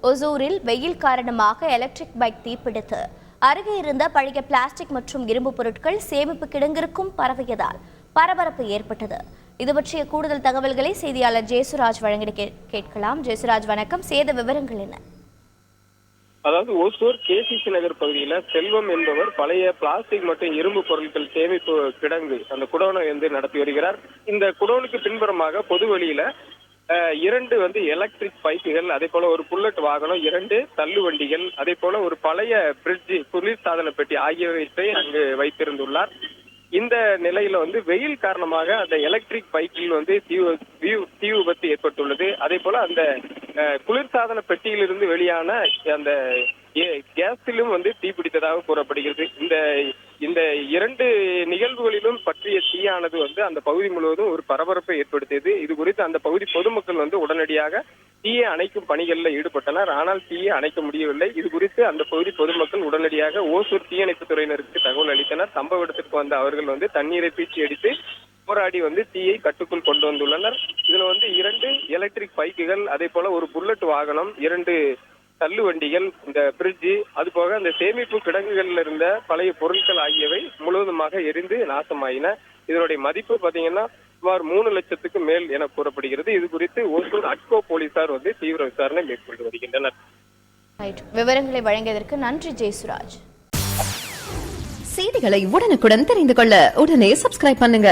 ஒசூரில் வெயில் காரணமாக எலக்ட்ரிக் பைக் தீப்பிடித்து அருகே இருந்த பழைய பிளாஸ்டிக் மற்றும் இரும்பு பொருட்கள் சேமிப்பு கிடங்கிற்கும் பரவியதால் பரபரப்பு ஏற்பட்டது. இது பற்றிய கூடுதல் தகவல்களை செய்தியாளர் ஜெயசுராஜ் வழங்கி கேட்கலாம். ஜெயசுராஜ் வணக்கம். சேத விவரங்கள் என்ன? அதாவது ஓசூர் கேசிசி நகர் பகுதியில செல்வம் என்பவர் பழைய பிளாஸ்டிக் மற்றும் இரும்பு பொருட்கள் சேமிப்பு கிடங்கு அந்த குடோனை நடத்தி வருகிறார். இந்த குடோனுக்கு பின்புறமாக பொது வழியில இரண்டு எலக்ட்ரிக் பைக்குகள், அதே போல ஒரு புல்லட் வாகனம், 2 தள்ளு வண்டிகள், அதே போல ஒரு பழைய பிரிட்ஜ், குளிர்சாதன பெட்டி ஆகியவற்றை அங்கு வைத்திருந்துள்ளார். இந்த நிலையில வெயில் காரணமாக அந்த எலக்ட்ரிக் பைக்கில் தீ விபத்து ஏற்பட்டுள்ளது. அதே போல அந்த குளிர்சாதன பெட்டியிலிருந்து வெளியான அந்த கேஸிலும் தீப்பிடித்ததாக கூறப்படுகிறது. இந்த இரண்டு நிகழ்வுகளிலும் பற்றிய தீயானது அந்த பகுதி முழுவதும் ஒரு பரபரப்பை ஏற்படுத்தியது. இது குறித்து அந்த பகுதி பொதுமக்கள் உடனடியாக தீயை அணைக்கும் பணிகளில் ஈடுபட்டனர். ஆனால் தீயை அணைக்க முடியவில்லை. இது குறித்து அந்த பகுதி பொதுமக்கள் உடனடியாக ஓசூர் தீயணைப்பு துறையினருக்கு தகவல் அளித்தனர். சம்பவ இடத்திற்கு வந்த அவர்கள் தண்ணீரை பீச்சி அடித்து போராடி தீயை கட்டுக்குள் கொண்டு வந்துள்ளனர். இதுல 2 எலக்ட்ரிக் பைக்குகள், அதே போல ஒரு புல்லட் வாகனம், 2 தள்ளு வண்டிகள், இந்த பிரிட்ஜ், அது போக அந்த சேமிப்பு கிடங்குகளில் இருந்த பழைய பொருட்கள் ஆகியவை முழுவதுமாக எரிந்து நாசமாயின. இதனுடைய மதிப்பு பாத்தீங்கன்னா சுமார் 3 லட்சத்துக்கு மேல் என கூறப்படுகிறது. இது குறித்து ஓசூர் அட்கோ போலீசார் தீவிர விசாரணை மேற்கொண்டு வருகின்றனர். விவரங்களை வழங்கியதற்கு நன்றி ஜெயசுராஜ். செய்திகளை உடனுக்குடன் தெரிந்து கொள்ள உடனே சப்ஸ்கிரைப் பண்ணுங்க.